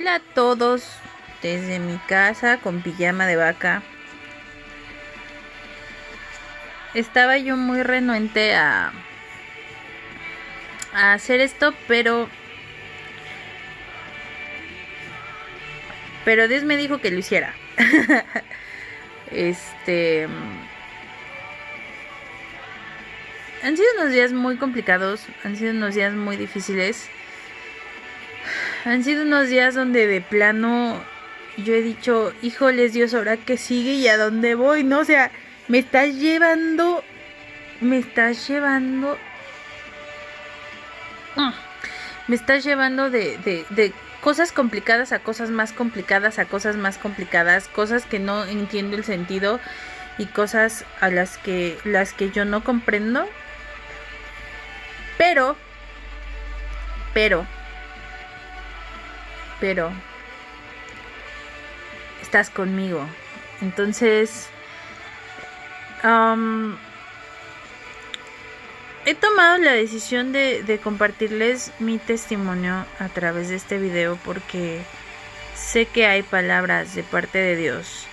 Hola a todos desde mi casa con pijama de vaca. Estaba yo muy renuente a hacer esto, pero Dios me dijo que lo hiciera. Han sido unos días muy complicados, han sido unos días muy difíciles. Han sido unos días donde de plano yo he dicho, híjoles Dios, ¿ahora qué sigue y a dónde voy? No, o sea, me estás llevando me estás llevando de cosas complicadas a cosas más complicadas, a cosas más complicadas, cosas que no entiendo el sentido y cosas a las que yo no comprendo. Pero estás conmigo. Entonces, he tomado la decisión de compartirles mi testimonio a través de este video porque sé que hay palabras de parte de Dios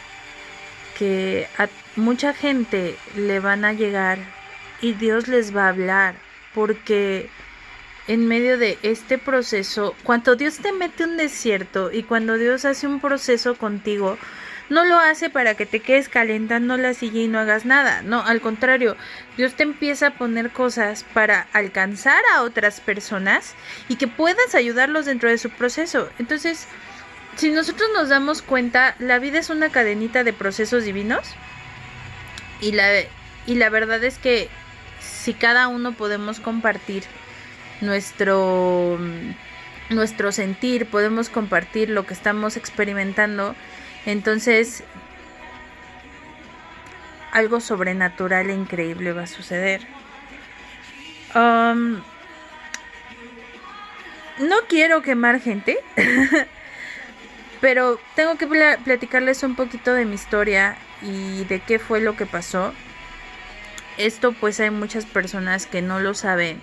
que a mucha gente le van a llegar y Dios les va a hablar, porque en medio de este proceso, cuando Dios te mete un desierto y cuando Dios hace un proceso contigo, no lo hace para que te quedes calentando la silla y no hagas nada. No, al contrario, Dios te empieza a poner cosas para alcanzar a otras personas y que puedas ayudarlos dentro de su proceso. Entonces, si nosotros nos damos cuenta, la vida es una cadenita de procesos divinos y la verdad es que si cada uno podemos compartir nuestro sentir, podemos compartir lo que estamos experimentando, entonces algo sobrenatural e increíble va a suceder. No quiero quemar gente, pero tengo que platicarles un poquito de mi historia y de qué fue lo que pasó. Esto pues hay muchas personas que no lo saben.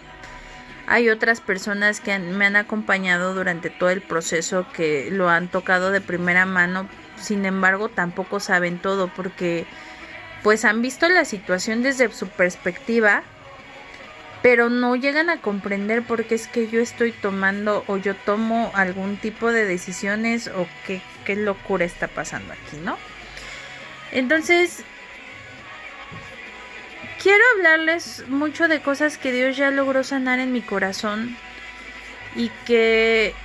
Hay otras personas que me han acompañado durante todo el proceso, que lo han tocado de primera mano. Sin embargo, tampoco saben todo porque pues han visto la situación desde su perspectiva, pero no llegan a comprender por qué es que yo estoy tomando o yo tomo algún tipo de decisiones o qué locura está pasando aquí, ¿no? Entonces, quiero hablarles mucho de cosas que Dios ya logró sanar en mi corazón y que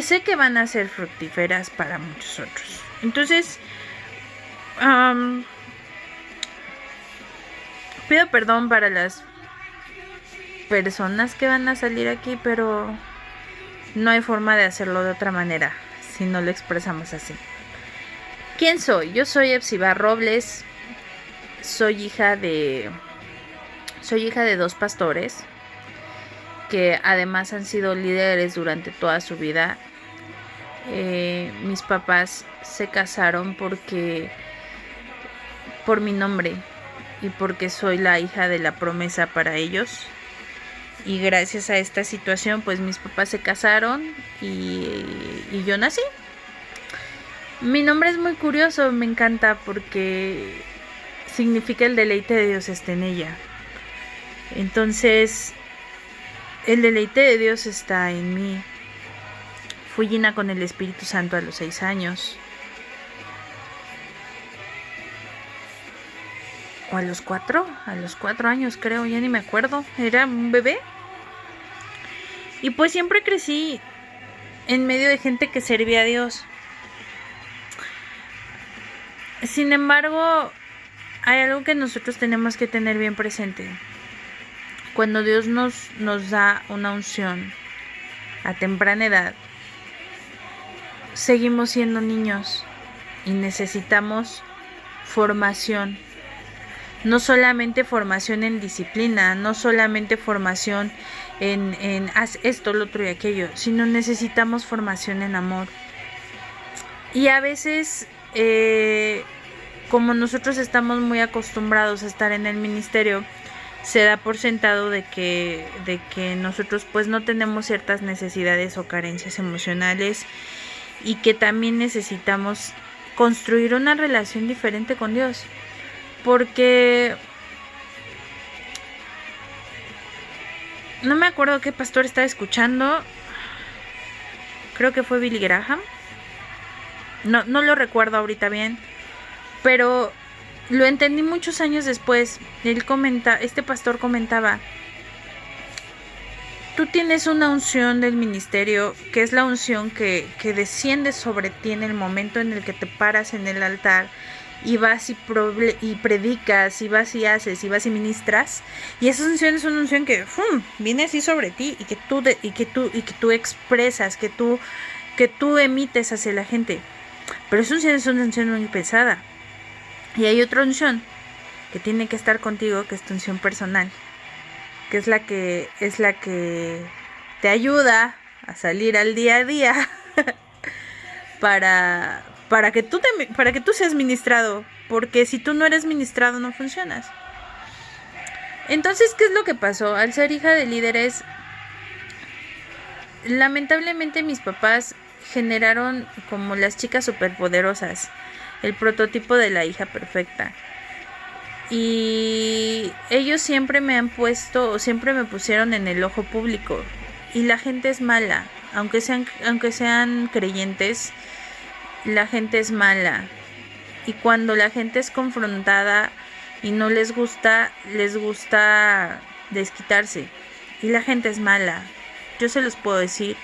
sé que van a ser fructíferas para muchos otros. Entonces, pido perdón para las personas que van a salir aquí, pero no hay forma de hacerlo de otra manera si no lo expresamos así. ¿Quién soy? Yo soy Epsiba Robles. Soy hija de 2 pastores que además han sido líderes durante toda su vida. Mis papás se casaron por mi nombre y porque soy la hija de la promesa para ellos. Y gracias a esta situación, pues mis papás se casaron y yo nací. Mi nombre es muy curioso, me encanta porque significa el deleite de Dios está en ella. Entonces, el deleite de Dios está en mí. Fui llena con el Espíritu Santo a los 6 años. O a los 4 años creo, ya ni me acuerdo. Era un bebé. Y pues siempre crecí en medio de gente que servía a Dios. Sin embargo, hay algo que nosotros tenemos que tener bien presente. Cuando Dios nos da una unción a temprana edad, seguimos siendo niños y necesitamos formación. No solamente formación en disciplina, no solamente formación en haz esto, lo otro y aquello, sino necesitamos formación en amor. Y a veces, como nosotros estamos muy acostumbrados a estar en el ministerio, se da por sentado de que nosotros pues no tenemos ciertas necesidades o carencias emocionales, y que también necesitamos construir una relación diferente con Dios, porque no me acuerdo qué pastor estaba escuchando, creo que fue Billy Graham, no lo recuerdo ahorita bien, pero lo entendí muchos años después. Este pastor comentaba: tú tienes una unción del ministerio, que es la unción que desciende sobre ti en el momento en el que te paras en el altar y vas y predicas, y vas y haces, y vas y ministras. Y esa unción es una unción que viene así sobre ti, y que tú expresas, que tú emites hacia la gente. Pero esa unción es una unción muy pesada. Y hay otra unción que tiene que estar contigo, que es tu unción personal, que es la que te ayuda a salir al día a día para que tú seas ministrado, porque si tú no eres ministrado no funcionas. Entonces, ¿qué es lo que pasó? Al ser hija de líderes, lamentablemente mis papás generaron como las chicas superpoderosas, el prototipo de la hija perfecta. Y ellos siempre me pusieron en el ojo público. Y la gente es mala, aunque sean creyentes, la gente es mala. Y cuando la gente es confrontada y no les gusta desquitarse. Y la gente es mala. Yo se los puedo decir.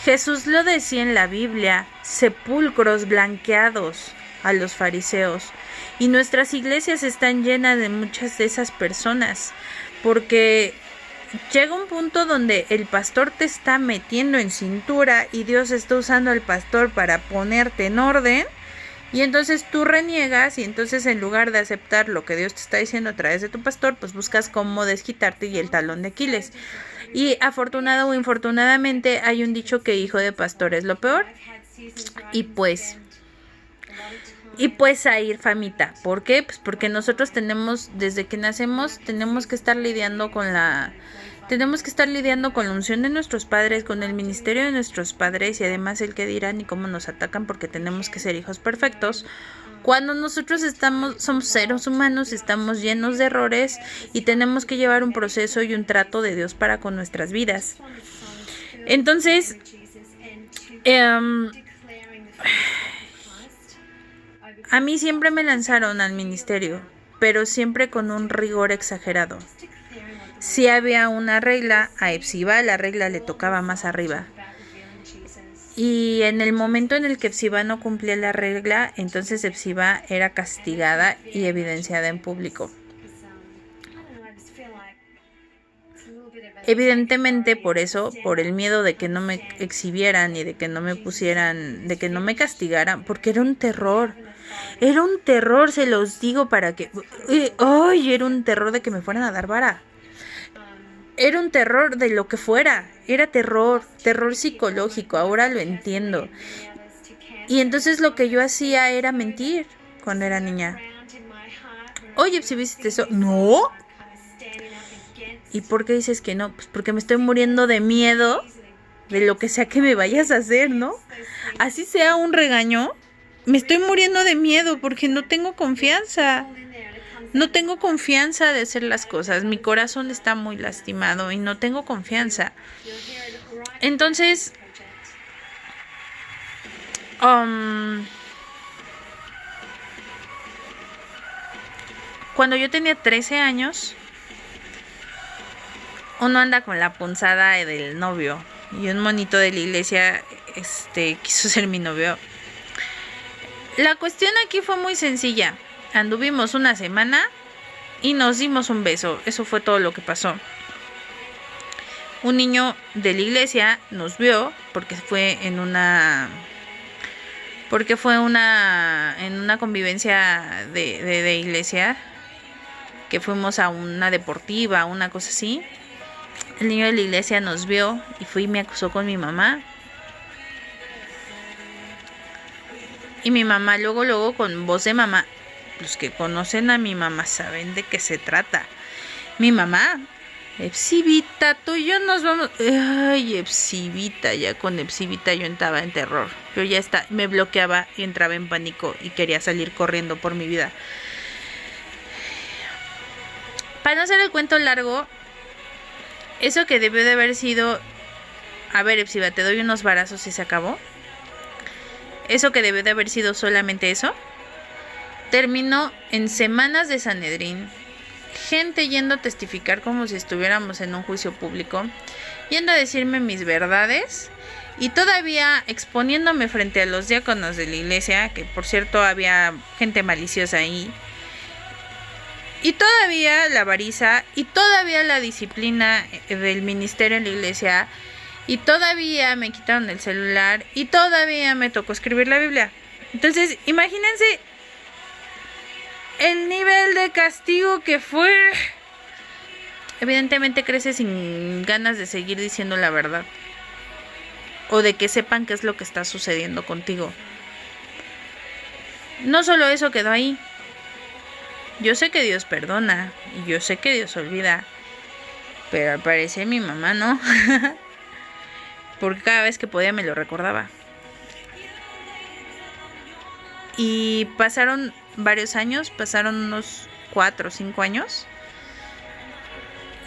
Jesús lo decía en la Biblia: sepulcros blanqueados a los fariseos. Y nuestras iglesias están llenas de muchas de esas personas, porque llega un punto donde el pastor te está metiendo en cintura y Dios está usando al pastor para ponerte en orden, y entonces tú reniegas, y entonces en lugar de aceptar lo que Dios te está diciendo a través de tu pastor, pues buscas cómo desquitarte y el talón de Aquiles. Y afortunado o infortunadamente hay un dicho que hijo de pastor es lo peor. Y pues a ir, famita. ¿Por qué? Pues porque nosotros desde que nacemos, tenemos que estar lidiando con la unción de nuestros padres, con el ministerio de nuestros padres, y además el que dirán y cómo nos atacan, porque tenemos que ser hijos perfectos. Cuando nosotros somos seres humanos, estamos llenos de errores y tenemos que llevar un proceso y un trato de Dios para con nuestras vidas. Entonces, a mí siempre me lanzaron al ministerio, pero siempre con un rigor exagerado. Si había una regla, a Epsiba la regla le tocaba más arriba. Y en el momento en el que Epsiba no cumplía la regla, entonces Epsiba era castigada y evidenciada en público. Evidentemente por eso, por el miedo de que no me exhibieran y de que no me pusieran, de que no me castigaran, porque era un terror, se los digo, para que... era un terror de que me fueran a dar vara. Era un terror de lo que fuera, era terror psicológico, ahora lo entiendo. Y entonces lo que yo hacía era mentir cuando era niña. Oye, ¿si viste eso? No. ¿Y por qué dices que no? Pues porque me estoy muriendo de miedo de lo que sea que me vayas a hacer, ¿no? Así sea un regaño, me estoy muriendo de miedo porque no tengo confianza. No tengo confianza de hacer las cosas. Mi corazón está muy lastimado y no tengo confianza. Entonces, cuando yo tenía 13 años, uno anda con la punzada del novio, y un monito de la iglesia quiso ser mi novio. La cuestión aquí fue muy sencilla. Anduvimos una semana y nos dimos un beso. Eso fue todo lo que pasó. Un niño de la iglesia nos vio porque fue en una convivencia de iglesia, que fuimos a una deportiva, una cosa así. El niño de la iglesia nos vio y fue y me acusó con mi mamá. Y mi mamá luego con voz de mamá. Los que conocen a mi mamá saben de qué se trata. Mi mamá, Epsivita, tú y yo nos vamos. Ay, Epsivita, ya con Epsivita yo entraba en terror. Yo ya me bloqueaba y entraba en pánico y quería salir corriendo por mi vida. Para no hacer el cuento largo, eso que debió de haber sido, a ver, Epsiva, te doy unos varazos y se acabó. Eso que debió de haber sido solamente eso, terminó en semanas de Sanedrín, gente yendo a testificar como si estuviéramos en un juicio público, yendo a decirme mis verdades y todavía exponiéndome frente a los diáconos de la iglesia, que por cierto había gente maliciosa ahí, y todavía la avaricia y todavía la disciplina del ministerio en la iglesia, y todavía me quitaron el celular y todavía me tocó escribir la Biblia. Entonces, imagínense el nivel de castigo que fue. Evidentemente creces sin ganas de seguir diciendo la verdad, o de que sepan qué es lo que está sucediendo contigo. No solo eso quedó ahí. Yo sé que Dios perdona y yo sé que Dios olvida, pero al parecer mi mamá no. Porque cada vez que podía me lo recordaba. Y pasaron varios años, pasaron unos 4 o 5 años.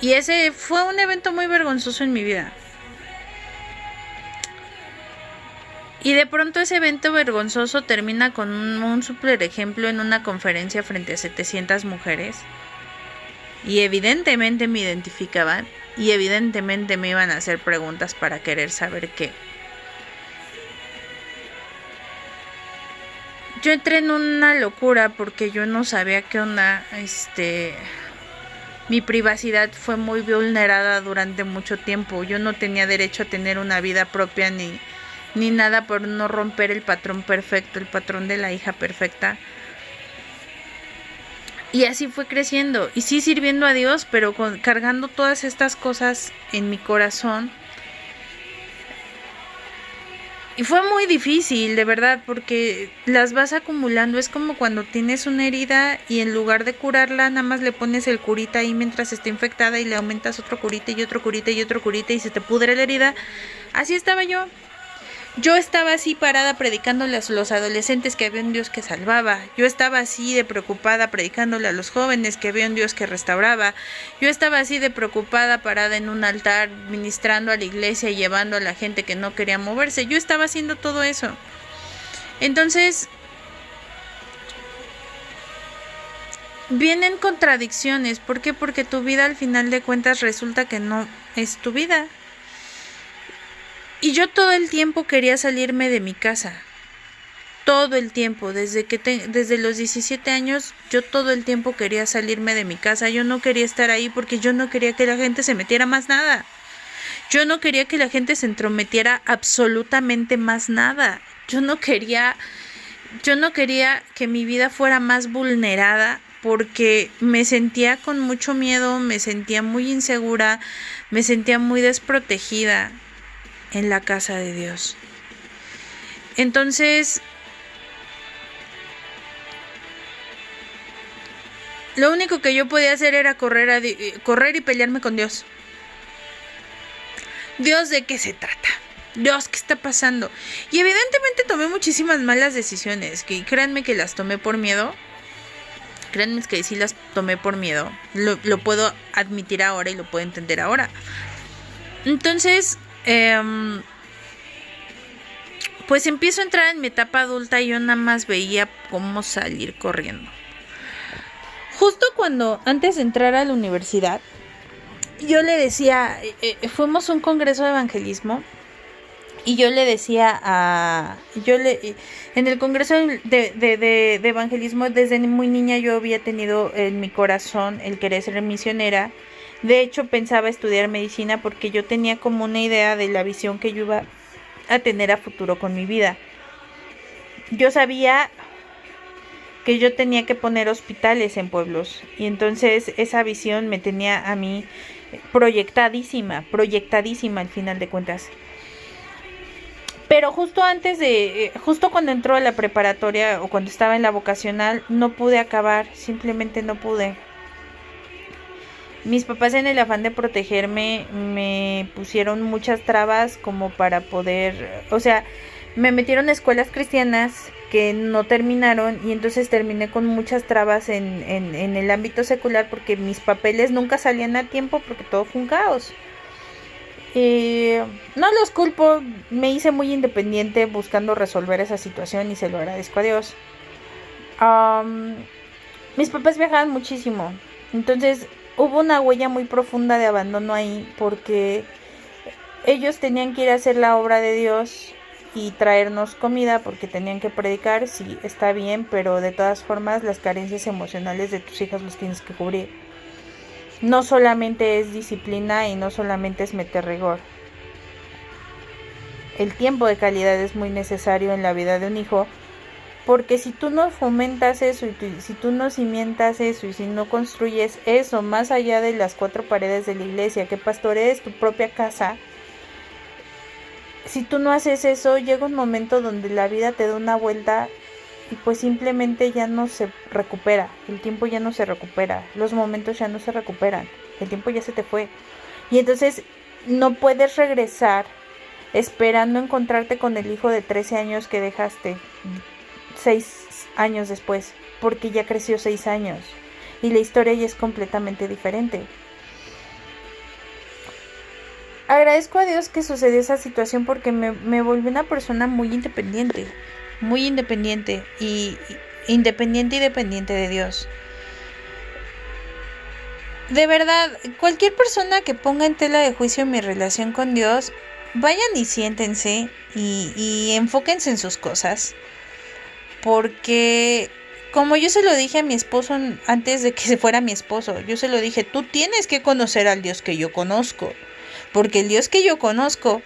Y ese fue un evento muy vergonzoso en mi vida. Y de pronto ese evento vergonzoso termina con un súper ejemplo en una conferencia frente a 700 mujeres. Y evidentemente me identificaban. Y evidentemente me iban a hacer preguntas para querer saber qué. Yo entré en una locura porque yo no sabía qué onda. Mi privacidad fue muy vulnerada durante mucho tiempo. Yo no tenía derecho a tener una vida propia ni nada por no romper el patrón perfecto, el patrón de la hija perfecta. Y así fue creciendo, y sí sirviendo a Dios, pero cargando todas estas cosas en mi corazón. Y fue muy difícil, de verdad, porque las vas acumulando. Es como cuando tienes una herida y en lugar de curarla, nada más le pones el curita ahí mientras está infectada y le aumentas otro curita y otro curita y otro curita y se te pudre la herida. Así estaba yo. Yo estaba así parada predicándole a los adolescentes que había un Dios que salvaba. Yo estaba así de preocupada predicándole a los jóvenes que había un Dios que restauraba. Yo estaba así de preocupada parada en un altar ministrando a la iglesia y llevando a la gente que no quería moverse. Yo estaba haciendo todo eso. Entonces, vienen contradicciones. ¿Por qué? Porque tu vida al final de cuentas resulta que no es tu vida. Y yo todo el tiempo quería salirme de mi casa. Todo el tiempo, desde los 17 años, yo todo el tiempo quería salirme de mi casa. Yo no quería estar ahí porque yo no quería que la gente se metiera más nada. Yo no quería que la gente se entrometiera absolutamente más nada. Yo no quería que mi vida fuera más vulnerada porque me sentía con mucho miedo, me sentía muy insegura, me sentía muy desprotegida en la casa de Dios. Entonces, lo único que yo podía hacer era correr y pelearme con Dios. Dios, ¿de qué se trata? Dios, ¿qué está pasando? Y evidentemente tomé muchísimas malas decisiones, que créanme que las tomé por miedo. Créanme que sí las tomé por miedo. Lo puedo admitir ahora y lo puedo entender ahora. Entonces, pues empiezo a entrar en mi etapa adulta y yo nada más veía cómo salir corriendo. Justo antes de entrar a la universidad, yo le decía, fuimos a un congreso de evangelismo y yo le decía en el congreso de evangelismo, desde muy niña yo había tenido en mi corazón el querer ser misionera. De hecho, pensaba estudiar medicina porque yo tenía como una idea de la visión que yo iba a tener a futuro con mi vida. Yo sabía que yo tenía que poner hospitales en pueblos y entonces esa visión me tenía a mí proyectadísima al final de cuentas. Pero justo cuando entró a la preparatoria o cuando estaba en la vocacional, no pude acabar, simplemente no pude. Mis papás, en el afán de protegerme, me pusieron muchas trabas como para poder, o sea, me metieron a escuelas cristianas que no terminaron, y entonces terminé con muchas trabas en el ámbito secular, porque mis papeles nunca salían a tiempo porque todo fue un caos. No los culpo, me hice muy independiente buscando resolver esa situación y se lo agradezco a Dios. Mis papás viajaban muchísimo, entonces hubo una huella muy profunda de abandono ahí, porque ellos tenían que ir a hacer la obra de Dios y traernos comida porque tenían que predicar. Sí, está bien, pero de todas formas las carencias emocionales de tus hijas los tienes que cubrir. No solamente es disciplina y no solamente es meter rigor. El tiempo de calidad es muy necesario en la vida de un hijo, porque si tú no fomentas eso, y si tú no cimientas eso, y si no construyes eso más allá de las cuatro paredes de la iglesia, que pastorees tu propia casa, si tú no haces eso, llega un momento donde la vida te da una vuelta y pues simplemente ya no se recupera. El tiempo ya no se recupera, los momentos ya no se recuperan, el tiempo ya se te fue. Y entonces no puedes regresar esperando encontrarte con el hijo de 13 años que dejaste 6 años después, porque ya creció 6 años y la historia ya es completamente diferente. Agradezco a Dios que sucedió esa situación, porque me volví una persona muy independiente y independiente y dependiente de Dios. De verdad, cualquier persona que ponga en tela de juicio mi relación con Dios, vayan y siéntense y enfóquense en sus cosas, porque como yo se lo dije a mi esposo antes de que se fuera mi esposo, yo se lo dije: tú tienes que conocer al Dios que yo conozco, porque el Dios que yo conozco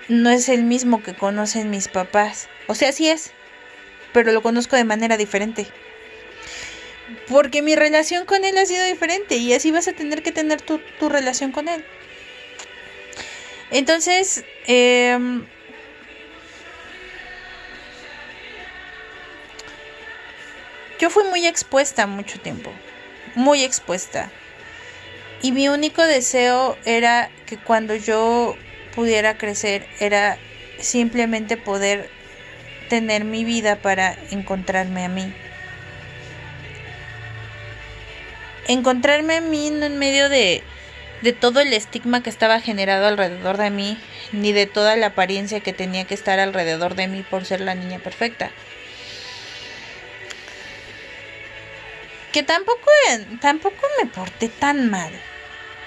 no es el mismo que conocen mis papás. O sea, sí es, pero lo conozco de manera diferente, porque mi relación con él ha sido diferente, y así vas a tener que tener tu relación con él. Entonces, yo fui muy expuesta mucho tiempo, muy expuesta. Y mi único deseo era que cuando yo pudiera crecer, era simplemente poder tener mi vida para encontrarme a mí. Encontrarme a mí no en medio de todo el estigma que estaba generado alrededor de mí, ni de toda la apariencia que tenía que estar alrededor de mí por ser la niña perfecta. Que tampoco me porté tan mal.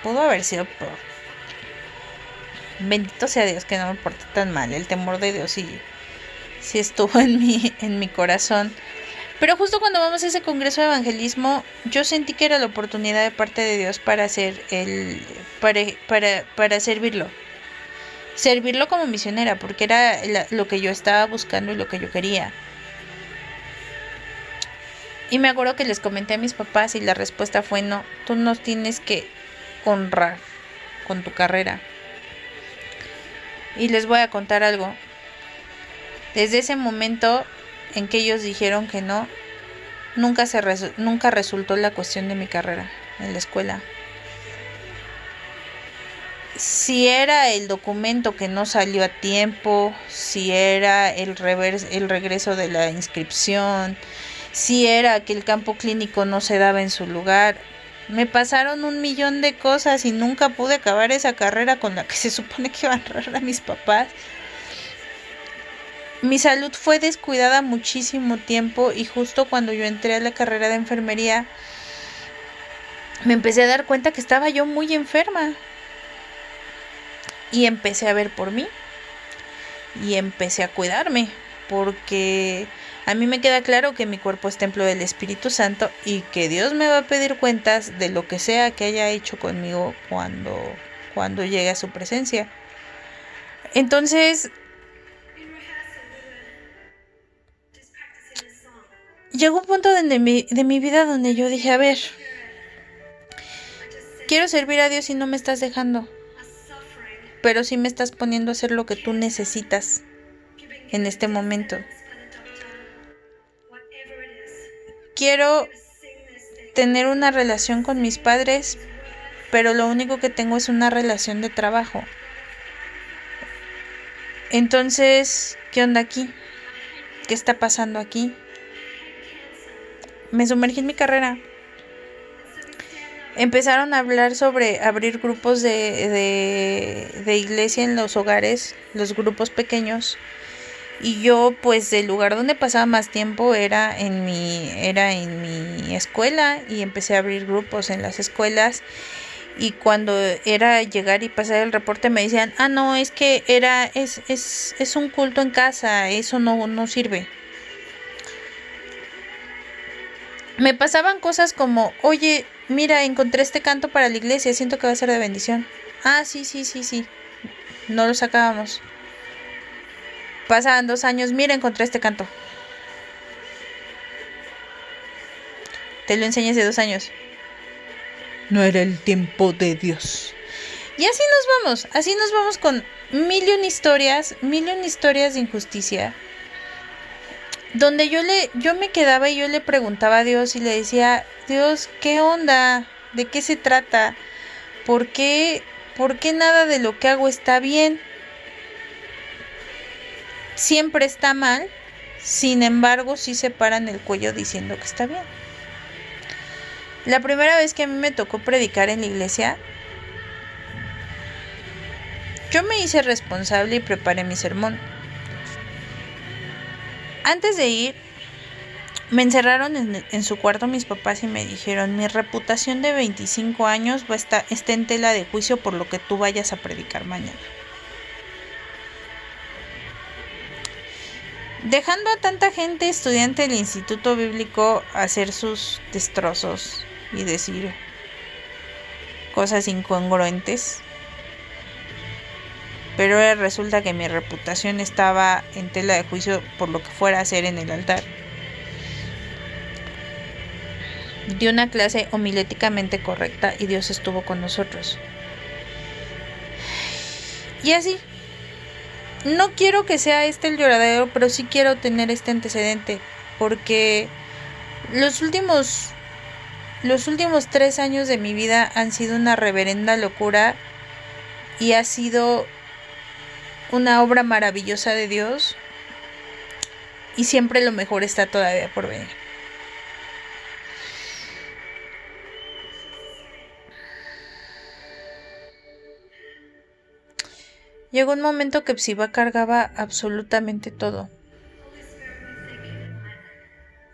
Pudo haber sido peor. Bendito sea Dios que no me porté tan mal. El temor de Dios sí estuvo en mi corazón. Pero justo cuando vamos a ese congreso de evangelismo, yo sentí que era la oportunidad de parte de Dios para hacer para servirlo. Servirlo como misionera, porque era lo que yo estaba buscando y lo que yo quería. Y me acuerdo que les comenté a mis papás y la respuesta fue: no, tú nos tienes que honrar con tu carrera. Y les voy a contar algo. Desde ese momento en que ellos dijeron que no, nunca resultó la cuestión de mi carrera en la escuela. Si era el documento que no salió a tiempo, si era el regreso de la inscripción, si era que el campo clínico no se daba en su lugar, me pasaron 1,000,000 de cosas y nunca pude acabar esa carrera con la que se supone que iban a honrar a mis papás. Mi salud fue descuidada muchísimo tiempo, y justo cuando yo entré a la carrera de enfermería, me empecé a dar cuenta que estaba yo muy enferma. Y empecé a ver por mí. Y empecé a cuidarme, porque a mí me queda claro que mi cuerpo es templo del Espíritu Santo, y que Dios me va a pedir cuentas de lo que sea que haya hecho conmigo cuando llegue a su presencia. Entonces, llegó un punto de mi vida donde yo dije: a ver, quiero servir a Dios y no me estás dejando, pero sí me estás poniendo a hacer lo que tú necesitas en este momento. Quiero tener una relación con mis padres, pero lo único que tengo es una relación de trabajo. Entonces, ¿qué onda aquí? ¿Qué está pasando aquí? Me sumergí en mi carrera. Empezaron a hablar sobre abrir grupos de iglesia en los hogares, los grupos pequeños. Y yo, pues, el lugar donde pasaba más tiempo era en mi escuela, y empecé a abrir grupos en las escuelas. Y cuando era llegar y pasar el reporte me decían, no, es que es un culto en casa, eso no sirve. Me pasaban cosas como, oye, mira, encontré este canto para la iglesia, siento que va a ser de bendición. Sí. No lo sacábamos. Pasaban 2 años, mira, encontré este canto. Te lo enseñé hace 2 años. No era el tiempo de Dios. Y así nos vamos con mil y un historias de injusticia. Donde yo me quedaba y yo le preguntaba a Dios y le decía, Dios, ¿qué onda? ¿De qué se trata? ¿Por qué nada de lo que hago está bien? Siempre está mal, sin embargo sí se paran el cuello diciendo que está bien. La primera vez que a mí me tocó predicar en la iglesia, yo me hice responsable y preparé mi sermón. Antes de ir, me encerraron en su cuarto mis papás y me dijeron, mi reputación de 25 años está en tela de juicio por lo que tú vayas a predicar mañana. Dejando a tanta gente estudiante del Instituto Bíblico hacer sus destrozos y decir cosas incongruentes. Pero resulta que mi reputación estaba en tela de juicio por lo que fuera a hacer en el altar. Di una clase homiléticamente correcta y Dios estuvo con nosotros. Y así. No quiero que sea este el lloradero, pero sí quiero tener este antecedente. Porque los últimos 3 años de mi vida han sido una reverenda locura. Y ha sido una obra maravillosa de Dios. Y siempre lo mejor está todavía por venir. Llegó un momento que Psiba cargaba absolutamente todo.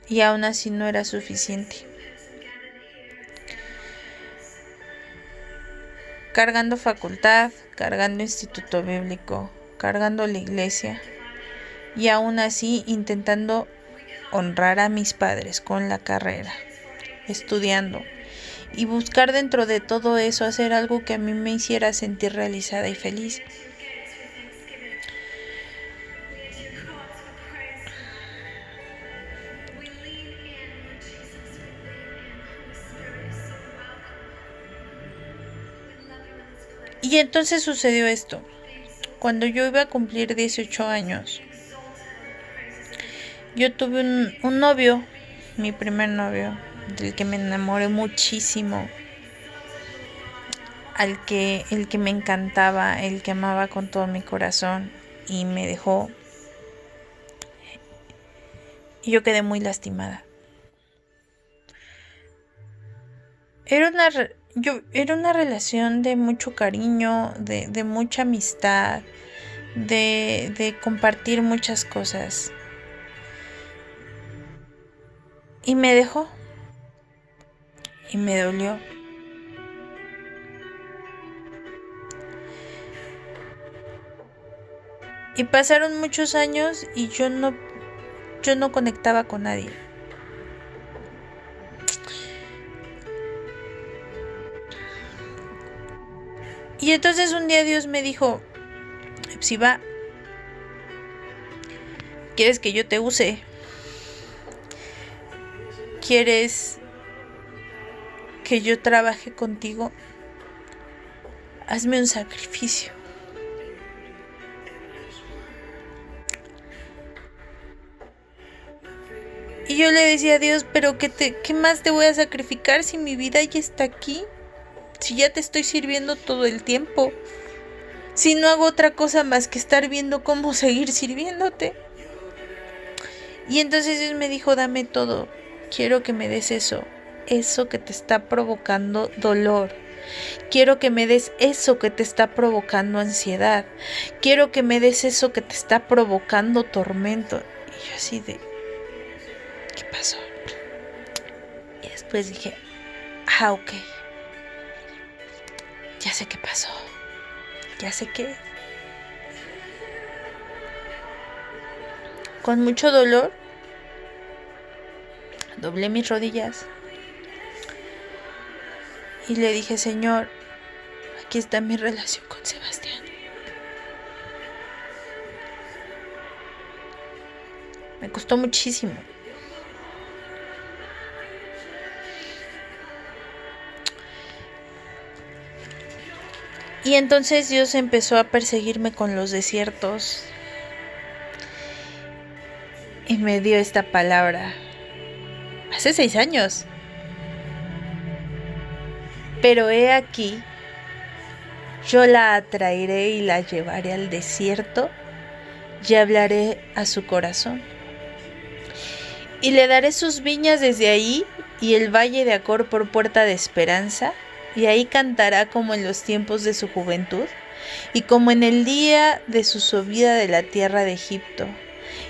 Y aún así no era suficiente. Cargando facultad, cargando instituto bíblico, cargando la iglesia. Y aún así intentando honrar a mis padres con la carrera, estudiando. Y buscar dentro de todo eso hacer algo que a mí me hiciera sentir realizada y feliz. Y entonces sucedió esto. Cuando yo iba a cumplir 18 años, yo tuve un novio, mi primer novio, del que me enamoré muchísimo, el que me encantaba, el que amaba con todo mi corazón, y me dejó. Y yo quedé muy lastimada. Era una relación de mucho cariño, de mucha amistad, de compartir muchas cosas. Y me dejó. Y me dolió. Y pasaron muchos años y yo no conectaba con nadie. Y entonces un día Dios me dijo, Psiba, ¿quieres que yo te use? ¿Quieres que yo trabaje contigo? Hazme un sacrificio. Y yo le decía a Dios, pero ¿qué más te voy a sacrificar si mi vida ya está aquí? Si ya te estoy sirviendo todo el tiempo. Si no hago otra cosa más que estar viendo cómo seguir sirviéndote. Y entonces Dios me dijo, dame todo. Quiero que me des eso que te está provocando dolor. Quiero que me des eso que te está provocando ansiedad. Quiero que me des eso que te está provocando tormento. Y yo así de, ¿qué pasó? Y después dije, ok. Ya sé qué pasó. Ya sé qué. Con mucho dolor, doblé mis rodillas y le dije, Señor, aquí está mi relación con Sebastián. Me costó muchísimo. Y entonces Dios empezó a perseguirme con los desiertos y me dio esta palabra. Hace 6 años. Pero he aquí, yo la atraeré y la llevaré al desierto y hablaré a su corazón. Y le daré sus viñas desde ahí y el valle de Acor por puerta de esperanza, y ahí cantará como en los tiempos de su juventud y como en el día de su subida de la tierra de Egipto.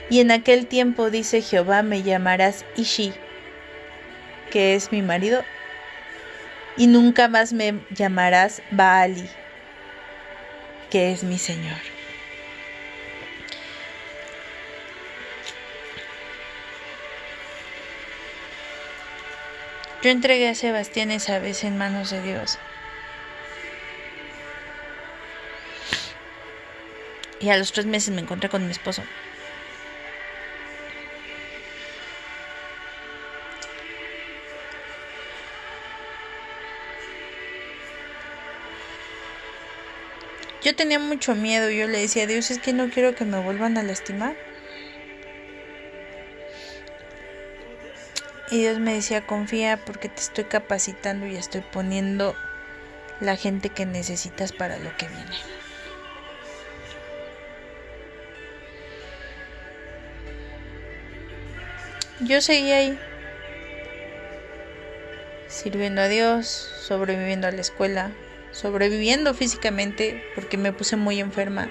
Y en aquel tiempo, dice Jehová, me llamarás Ishi, que es mi marido, y nunca más me llamarás Baali, que es mi Señor. Yo entregué a Sebastián esa vez en manos de Dios. Y a los 3 meses me encontré con mi esposo. Yo tenía mucho miedo. Yo le decía a Dios, es que no quiero que me vuelvan a lastimar. Y Dios me decía, confía porque te estoy capacitando y estoy poniendo la gente que necesitas para lo que viene. Yo seguí ahí, sirviendo a Dios, sobreviviendo a la escuela, sobreviviendo físicamente porque me puse muy enferma.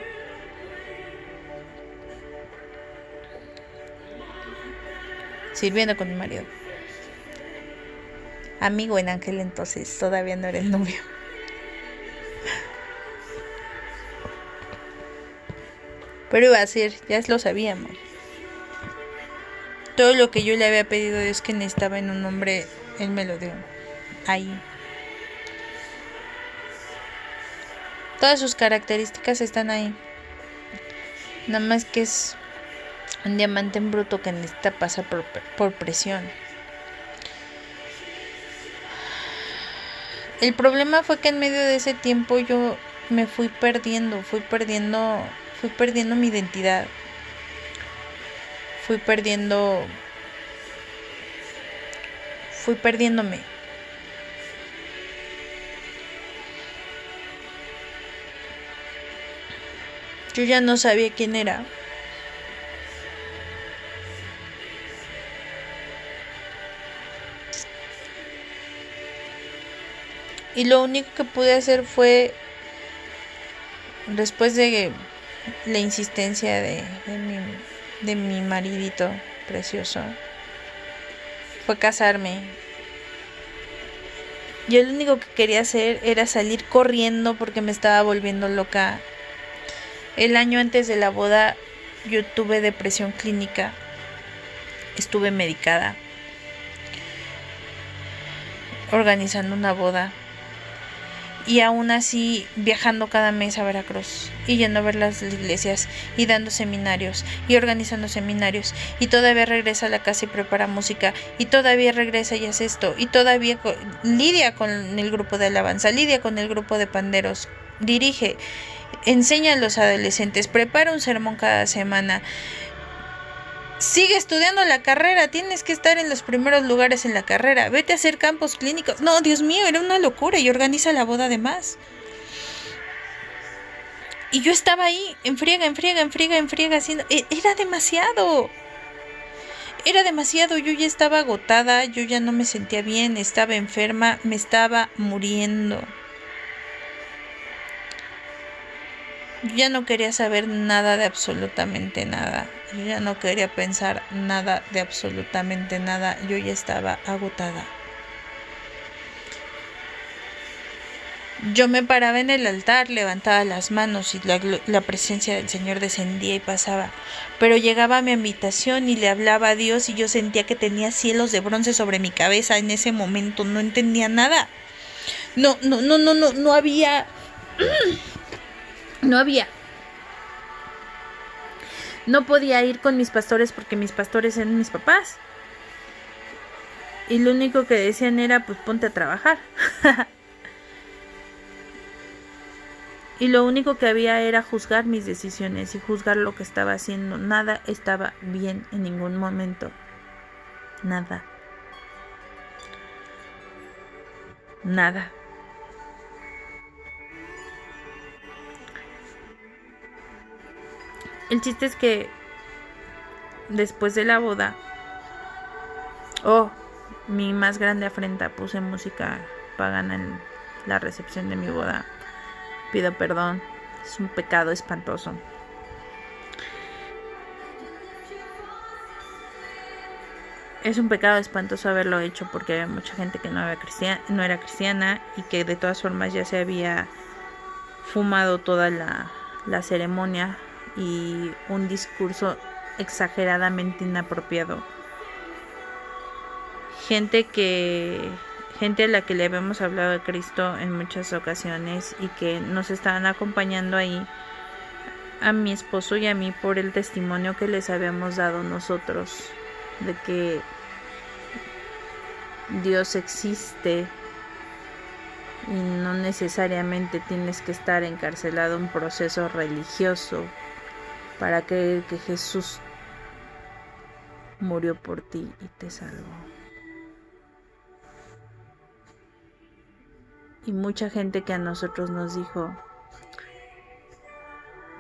Sirviendo con mi marido. Amigo en aquel entonces, todavía no era el novio. Pero iba a ser, ya lo sabíamos. Todo lo que yo le había pedido a Dios que necesitaba en un hombre, Él me lo dio. Ahí. Todas sus características están ahí. Nada más que es un diamante en bruto que necesita pasar por presión. El problema fue que en medio de ese tiempo yo me fui perdiendo mi identidad. Fui perdiéndome. Yo ya no sabía quién era. Y lo único que pude hacer fue, después de la insistencia de mi maridito precioso, fue casarme. Yo lo único que quería hacer era salir corriendo porque me estaba volviendo loca. El año antes de la boda yo tuve depresión clínica. Estuve medicada, organizando una boda. Y aún así viajando cada mes a Veracruz y yendo a ver las iglesias y dando seminarios y organizando seminarios, y todavía regresa a la casa y prepara música, y todavía regresa y hace esto, y todavía lidia con el grupo de alabanza, lidia con el grupo de panderos, dirige, enseña a los adolescentes, prepara un sermón cada semana. sigue estudiando la carrera, tienes que estar en los primeros lugares en la carrera, vete a hacer campos clínicos. No, Dios mío, era una locura, y organiza la boda además. Y yo estaba ahí, en friega, haciendo... Era demasiado. Era demasiado, yo ya estaba agotada, yo ya no me sentía bien, estaba enferma, me estaba muriendo. Yo ya no quería saber nada de absolutamente nada. Yo ya no quería pensar nada de absolutamente nada. Yo ya estaba agotada. Yo me paraba en el altar, levantaba las manos y la presencia del Señor descendía y pasaba. Pero llegaba a mi habitación y le hablaba a Dios y yo sentía que tenía cielos de bronce sobre mi cabeza en ese momento. No entendía nada. No había... No había. No podía ir con mis pastores porque mis pastores eran mis papás. Y lo único que decían era, pues ponte a trabajar. Y lo único que había era juzgar mis decisiones y juzgar lo que estaba haciendo. Nada estaba bien en ningún momento. Nada. Nada. El chiste es que después de la boda, mi más grande afrenta, puse música pagana en la recepción de mi boda. Pido perdón, es un pecado espantoso. Es un pecado espantoso haberlo hecho porque había mucha gente que no era cristiana y que de todas formas ya se había fumado toda la ceremonia y un discurso exageradamente inapropiado. Gente a la que le habíamos hablado de Cristo en muchas ocasiones y que nos estaban acompañando ahí, a mi esposo y a mí, por el testimonio que les habíamos dado nosotros de que Dios existe y no necesariamente tienes que estar encarcelado en un proceso religioso para creer que Jesús murió por ti y te salvó. Y mucha gente que a nosotros nos dijo,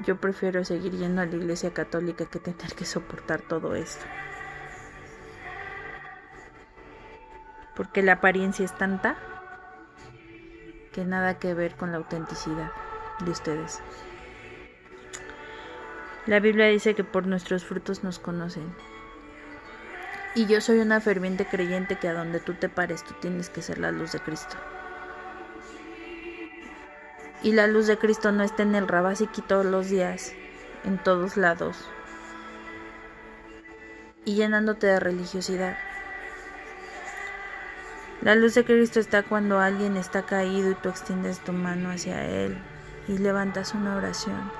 yo prefiero seguir yendo a la iglesia católica que tener que soportar todo esto. Porque la apariencia es tanta que nada que ver con la autenticidad de ustedes. La Biblia dice que por nuestros frutos nos conocen. Y yo soy una ferviente creyente que a donde tú te pares, tú tienes que ser la luz de Cristo. Y la luz de Cristo no está en el Rabasiqui todos los días, en todos lados, y llenándote de religiosidad. La luz de Cristo está cuando alguien está caído y tú extiendes tu mano hacia él y levantas una oración.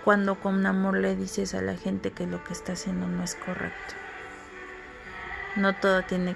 Cuando con amor le dices a la gente que lo que está haciendo no es correcto. No todo tiene